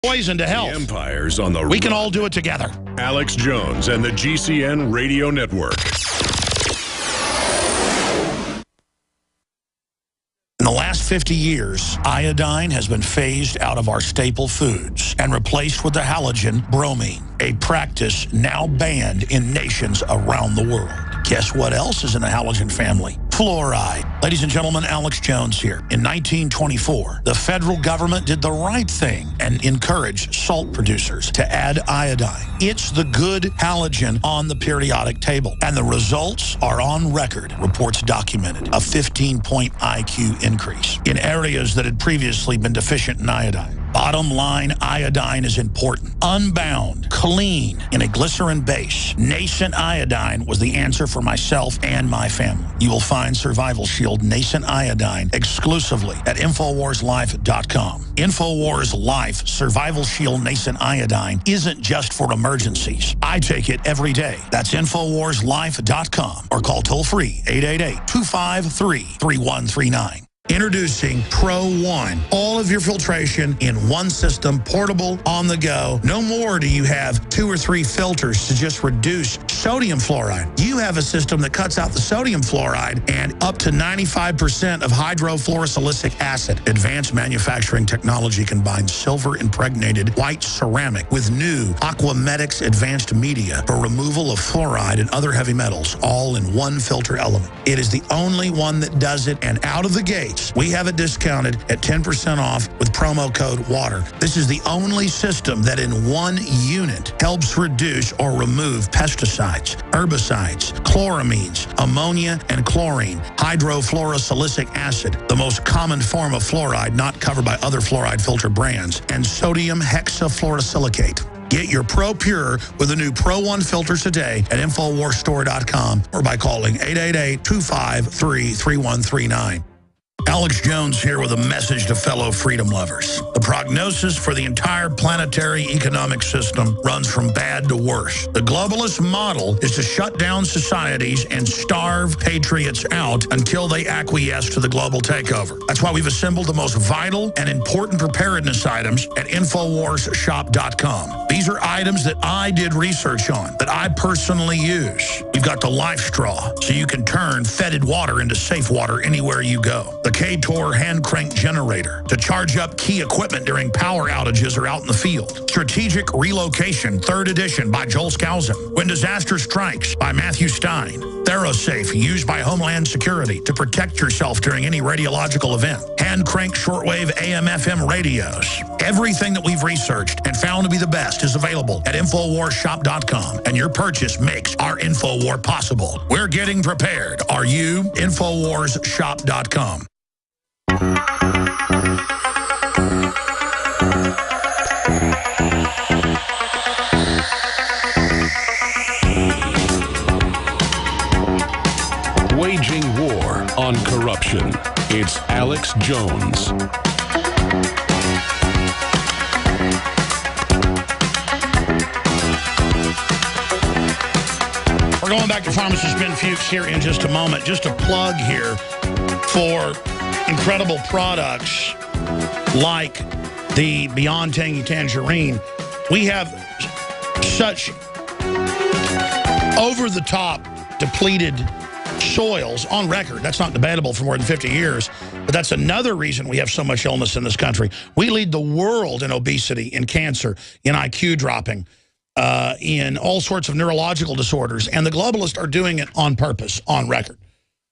Poison to health. The empire's on the We can run. all do it together. Alex Jones and the GCN Radio Network. In the last 50 years, iodine has been phased out of our staple foods and replaced with the halogen bromine, a practice now banned in nations around the world. Guess what else is in the halogen family? Fluoride. Ladies and gentlemen, Alex Jones here. In 1924, the federal government did the right thing and encouraged salt producers to add iodine. It's the good halogen on the periodic table, and the results are on record. Reports documented a 15-point IQ increase in areas that had previously been deficient in iodine. Bottom line, iodine is important. Unbound, clean, in a glycerin base. Nascent iodine was the answer for myself and my family. You will find Survival Shield Nascent Iodine exclusively at InfoWarsLife.com. InfoWars Life Survival Shield Nascent Iodine isn't just for emergencies. I take it every day. That's InfoWarsLife.com or call toll-free 888-253-3139. Introducing Pro One. All of your filtration in one system, portable, on the go. No more do you have 2 or 3 filters to just reduce sodium fluoride. You have a system that cuts out the sodium fluoride and up to 95% of hydrofluorosilicic acid. Advanced manufacturing technology combines silver-impregnated white ceramic with new Aquamedics advanced media for removal of fluoride and other heavy metals, all in one filter element. It is the only one that does it, and out of the gate, we have it discounted at 10% off with promo code WATER. This is the only system that in one unit helps reduce or remove pesticides, herbicides, chloramines, ammonia, and chlorine, hydrofluorosilicic acid, the most common form of fluoride not covered by other fluoride filter brands, and sodium hexafluorosilicate. Get your Pro Pure with the new Pro One filters today at InfoWarsStore.com or by calling 888-253-3139. Alex Jones here with a message to fellow freedom lovers. The prognosis for the entire planetary economic system runs from bad to worse. The globalist model is to shut down societies and starve patriots out until they acquiesce to the global takeover. That's why we've assembled the most vital and important preparedness items at InfoWarsShop.com. These are items that I did research on, that I personally use. We've got the Life Straw, so you can turn fetid water into safe water anywhere you go. The K-Tor hand crank generator to charge up key equipment during power outages or out in the field. Strategic Relocation, 3rd edition by Joel Skousen. When Disaster Strikes by Matthew Stein. ThyroSafe, used by Homeland Security to protect yourself during any radiological event. Hand crank shortwave AM/FM radios. Everything that we've researched and found to be the best is available at InfoWarsShop.com, and your purchase makes our InfoWar possible. We're getting prepared. Are you? InfoWarsShop.com. Waging war on corruption. It's Alex Jones. We're going back to Pharmacist Ben Fuchs here in just a moment. Just a plug here for incredible products like the Beyond Tangy Tangerine. We have such over-the-top depleted soils on record. That's not debatable for more than 50 years, but that's another reason we have so much illness in this country. We lead the world in obesity, in cancer, in IQ dropping, in all sorts of neurological disorders, and the globalists are doing it on purpose, on record.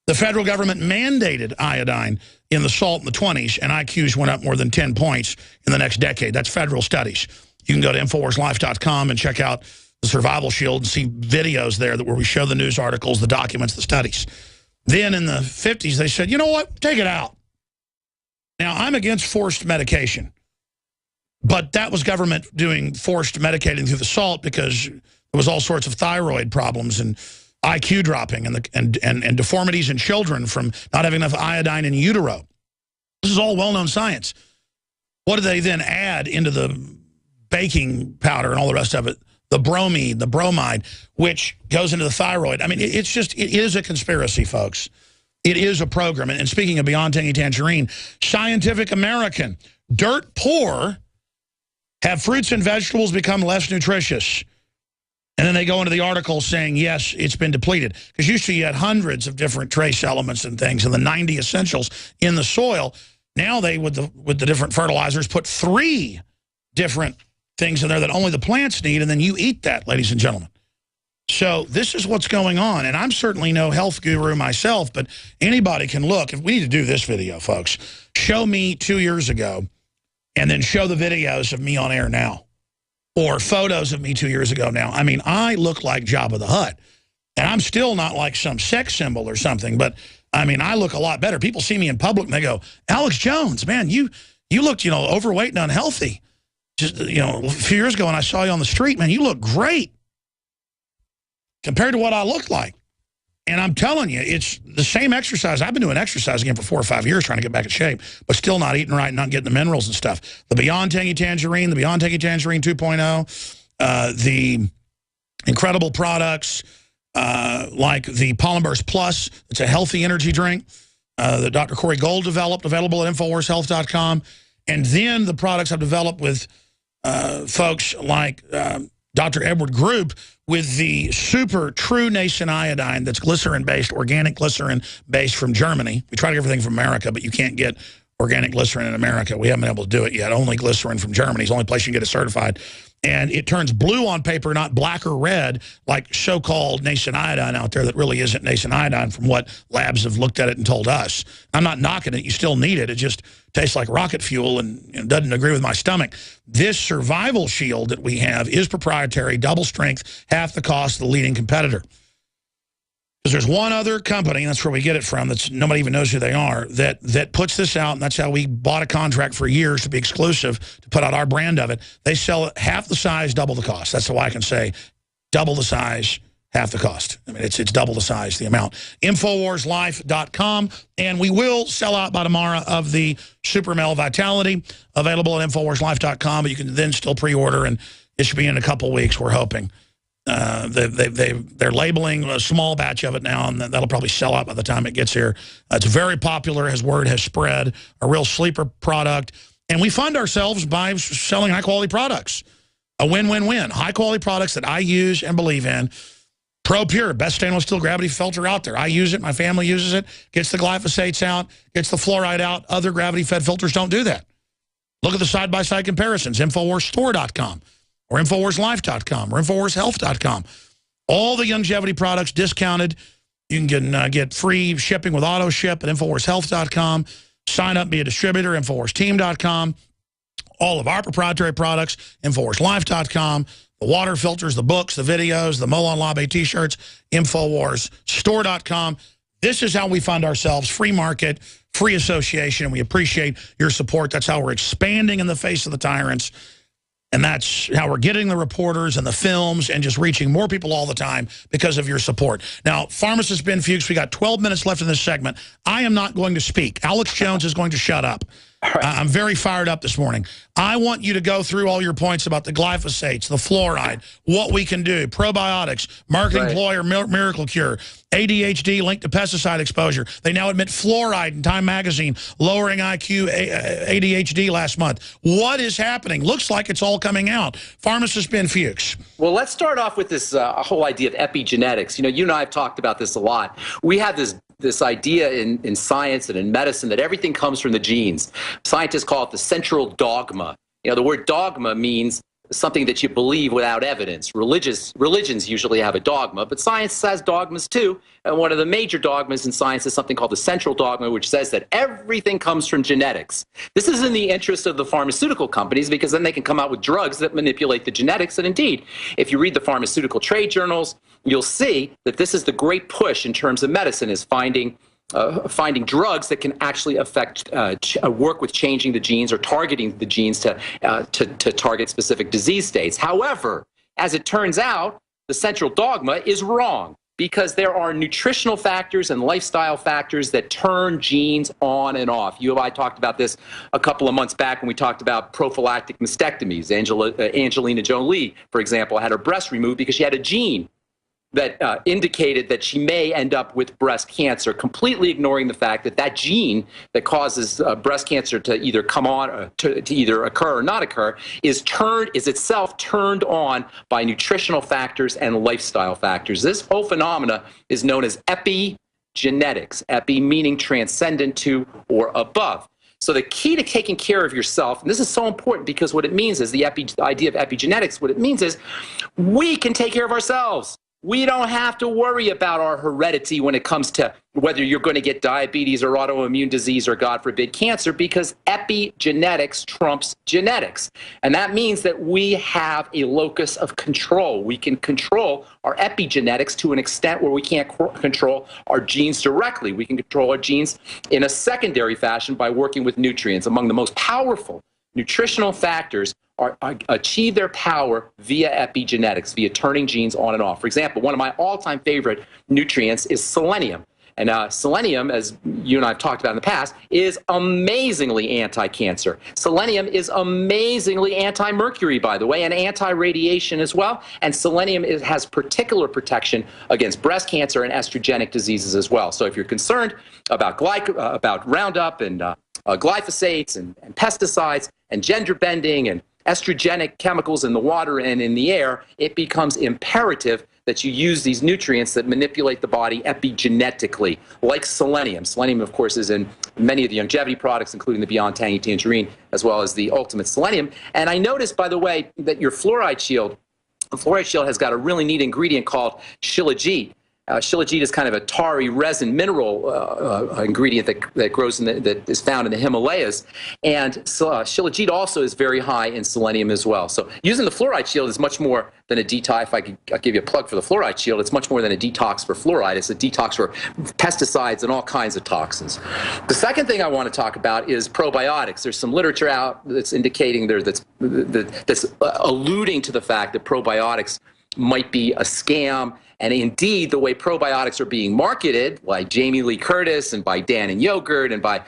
The federal government mandated iodine in the salt in the 20s, and IQs went up more than 10 points in the next decade. That's federal studies. You can go to InfoWarsLife.com and check out the Survival Shield and see videos there where we show the news articles, the documents, the studies. Then in the 50s, they said, you know what, take it out. Now, I'm against forced medication, but that was government doing forced medicating through the salt because there was all sorts of thyroid problems and IQ dropping and deformities in children from not having enough iodine in utero. This is all well-known science. What do they then add into the baking powder and all the rest of it? The bromine, the bromide, which goes into the thyroid. I mean, it is a conspiracy, folks. It is a program. And speaking of Beyond Tangy Tangerine, Scientific American, dirt poor Have fruits and vegetables become less nutritious? And then they go into the article saying, yes, it's been depleted. Because usually you had hundreds of different trace elements and things and the 90 essentials in the soil. Now they, with the different fertilizers, put 3 different things in there that only the plants need, and then you eat that, ladies and gentlemen. So this is what's going on, and I'm certainly no health guru myself, but anybody can look. If we need to do this video, folks, show me 2 years ago, and then show the videos of me on air now, or photos of me 2 years ago now. I mean, I look like Jabba the Hutt, and I'm still not like some sex symbol or something, but, I mean, I look a lot better. People see me in public, and they go, Alex Jones, man, you looked, you know, overweight and unhealthy. Just, you know, a few years ago when I saw you on the street, man, you look great compared to what I looked like. And I'm telling you, it's the same exercise. I've been doing exercise again for 4 or 5 years trying to get back in shape, but still not eating right, not getting the minerals and stuff. The Beyond Tangy Tangerine, the Beyond Tangy Tangerine 2.0, the incredible products like the Polymers Plus. It's a healthy energy drink that Dr. Corey Gold developed, available at InfoWarsHealth.com. And then the products I've developed with folks like Dr. Edward Group with the super true nascent iodine that's glycerin-based, organic glycerin-based from Germany. We try to get everything from America, but you can't get organic glycerin in America. We haven't been able to do it yet. Only glycerin from Germany is the only place you can get it certified. And it turns blue on paper, not black or red, like so-called nascent iodine out there that really isn't nascent iodine from what labs have looked at it and told us. I'm not knocking it. You still need it. It just tastes like rocket fuel and doesn't agree with my stomach. This survival shield that we have is proprietary, double strength, half the cost of the leading competitor. Because there's one other company, and that's where we get it from, that's nobody even knows who they are, that puts this out, and that's how we bought a contract for years to be exclusive, to put out our brand of it. They sell it half the size, double the cost. That's how I can say double the size, half the cost. I mean, it's double the size, the amount. InfoWarsLife.com, and we will sell out by tomorrow of the Super Male Vitality, available at InfoWarsLife.com, but you can then still pre-order, and it should be in a couple weeks, we're hoping. They're labeling a small batch of it now, and that'll probably sell out by the time it gets here. It's very popular, as word has spread, a real sleeper product. And we fund ourselves by selling high-quality products. A win-win-win. High-quality products that I use and believe in. ProPure, best stainless steel gravity filter out there. I use it. My family uses it. Gets the glyphosates out. Gets the fluoride out. Other gravity-fed filters don't do that. Look at the side-by-side comparisons. InfoWarsStore.com. or InfoWarsLife.com, or InfoWarsHealth.com. All the longevity products discounted. You can get free shipping with auto ship at InfoWarsHealth.com. Sign up, be a distributor, InfoWarsTeam.com. All of our proprietary products, InfoWarsLife.com. The water filters, the books, the videos, the Molon Labe t-shirts, InfoWarsStore.com. This is how we fund ourselves, free market, free association, and we appreciate your support. That's how we're expanding in the face of the tyrants. And that's how we're getting the reporters and the films and just reaching more people all the time because of your support. Now, pharmacist Ben Fuchs, we got 12 minutes left in this segment. I am not going to speak. Alex Jones is going to shut up. Right. I'm very fired up this morning. I want you to go through all your points about the glyphosates, the fluoride, what we can do, probiotics, marketing employer, miracle cure, ADHD linked to pesticide exposure. They now admit fluoride in Time Magazine, lowering IQ, ADHD last month. What is happening? Looks like it's all coming out. Pharmacist Ben Fuchs. Well, let's start off with this whole idea of epigenetics. You know, you and I have talked about this a lot. We have this idea in science and in medicine that everything comes from the genes. Scientists call it the central dogma. You know, the word dogma means something that you believe without evidence. Religions usually have a dogma, but science has dogmas too. And one of the major dogmas in science is something called the central dogma, which says that everything comes from genetics. This is in the interest of the pharmaceutical companies because then they can come out with drugs that manipulate the genetics. And indeed, if you read the pharmaceutical trade journals, you'll see that this is the great push in terms of medicine, is finding drugs that can actually affect, work with changing the genes or targeting the genes to target specific disease states. However, as it turns out, the central dogma is wrong because there are nutritional factors and lifestyle factors that turn genes on and off. You and I talked about this a couple of months back when we talked about prophylactic mastectomies. Angelina Jolie, for example, had her breast removed because she had a gene that indicated that she may end up with breast cancer, completely ignoring the fact that that gene that causes breast cancer to either come on, or to either occur or not occur, is itself turned on by nutritional factors and lifestyle factors. This whole phenomena is known as epigenetics. Epi meaning transcendent to or above. So the key to taking care of yourself, and this is so important because what it means is the idea of epigenetics, what it means is we can take care of ourselves. We don't have to worry about our heredity when it comes to whether you're going to get diabetes or autoimmune disease or, God forbid, cancer, because epigenetics trumps genetics. And that means that we have a locus of control. We can control our epigenetics to an extent where we can't control our genes directly. We can control our genes in a secondary fashion by working with nutrients. Among the most powerful nutritional factors achieve their power via epigenetics, via turning genes on and off. For example, one of my all-time favorite nutrients is selenium. And selenium, as you and I have talked about in the past, is amazingly anti-cancer. Selenium is amazingly anti-mercury, by the way, and anti-radiation as well. And selenium has particular protection against breast cancer and estrogenic diseases as well. So if you're concerned about Roundup and glyphosates and pesticides and gender bending and estrogenic chemicals in the water and in the air, it becomes imperative that you use these nutrients that manipulate the body epigenetically, like selenium. Selenium, of course, is in many of the longevity products, including the Beyond Tangy Tangerine, as well as the Ultimate Selenium. And I noticed, by the way, that your fluoride shield, the fluoride shield has got a really neat ingredient called shilajit. Shilajit is kind of a tarry resin mineral ingredient that grows that is found in the Himalayas, and shilajit also is very high in selenium as well. So using the fluoride shield is much more than a detox. If I'll give you a plug for the fluoride shield, it's much more than a detox for fluoride. It's a detox for pesticides and all kinds of toxins. The second thing I want to talk about is probiotics. There's some literature out that's indicating that's alluding to the fact that probiotics might be a scam. And indeed, the way probiotics are being marketed, like Jamie Lee Curtis and by Dan and Yogurt and by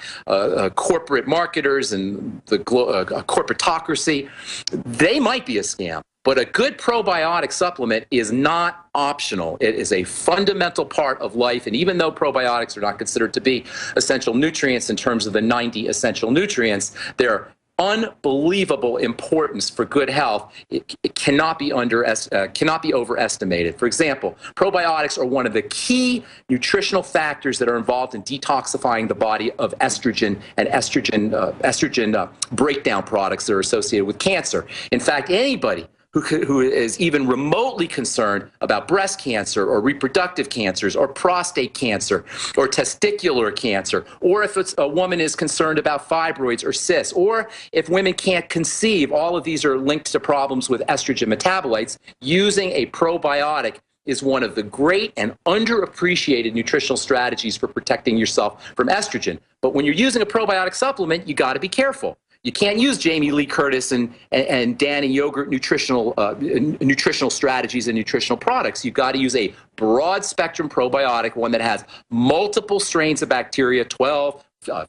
corporate marketers and the corporatocracy, they might be a scam. But a good probiotic supplement is not optional. It is a fundamental part of life. And even though probiotics are not considered to be essential nutrients in terms of the 90 essential nutrients, they're unbelievable importance for good health. It cannot be overestimated. For example, probiotics are one of the key nutritional factors that are involved in detoxifying the body of estrogen and estrogen breakdown products that are associated with cancer. In fact, anybody who is even remotely concerned about breast cancer or reproductive cancers or prostate cancer or testicular cancer, or if a woman is concerned about fibroids or cysts, or if women can't conceive, all of these are linked to problems with estrogen metabolites. Using a probiotic is one of the great and underappreciated nutritional strategies for protecting yourself from estrogen. But when you're using a probiotic supplement, you got to be careful. You can't use Jamie Lee Curtis and Dan and Yogurt nutritional strategies and nutritional products. You've got to use a broad spectrum probiotic, one that has multiple strains of bacteria, 12,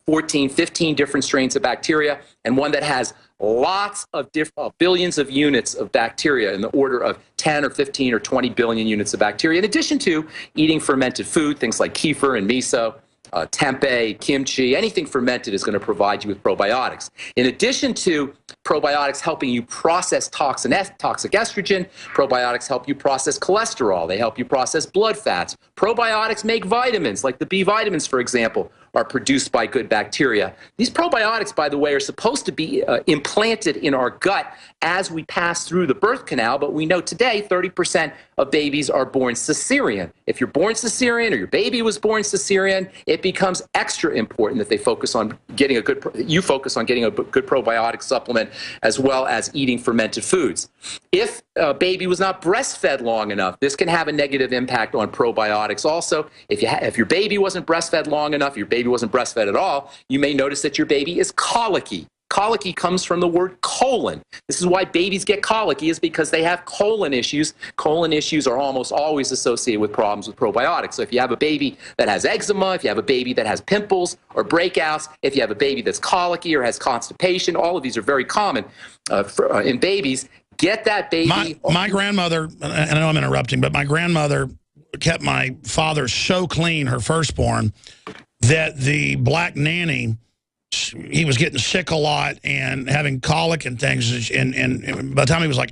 14, 15 different strains of bacteria, and one that has lots of billions of units of bacteria in the order of 10 or 15 or 20 billion units of bacteria, in addition to eating fermented food, things like kefir and miso. Tempeh, kimchi, anything fermented is going to provide you with probiotics. In addition to probiotics helping you process toxic estrogen, probiotics help you process cholesterol. They help you process blood fats. Probiotics make vitamins, like the B vitamins, for example, are produced by good bacteria. These probiotics, by the way, are supposed to be implanted in our gut as we pass through the birth canal, but we know today 30% of babies are born cesarean. If you're born cesarean or your baby was born cesarean, it becomes extra important that they focus on getting a good probiotic supplement, as well as eating fermented foods. If a baby was not breastfed long enough, this can have a negative impact on probiotics also. If your baby wasn't breastfed long enough, your baby wasn't breastfed at all, you may notice that your baby is colicky. Colicky comes from the word colon. This is why babies get colicky, is because they have colon issues. Colon issues are almost always associated with problems with probiotics. So if you have a baby that has eczema, if you have a baby that has pimples or breakouts, if you have a baby that's colicky or has constipation, all of these are very common in babies. Get that baby. My grandmother, and I know I'm interrupting, but my grandmother kept my father so clean, her firstborn, that the black nanny, he was getting sick a lot and having colic and things. And by the time he was like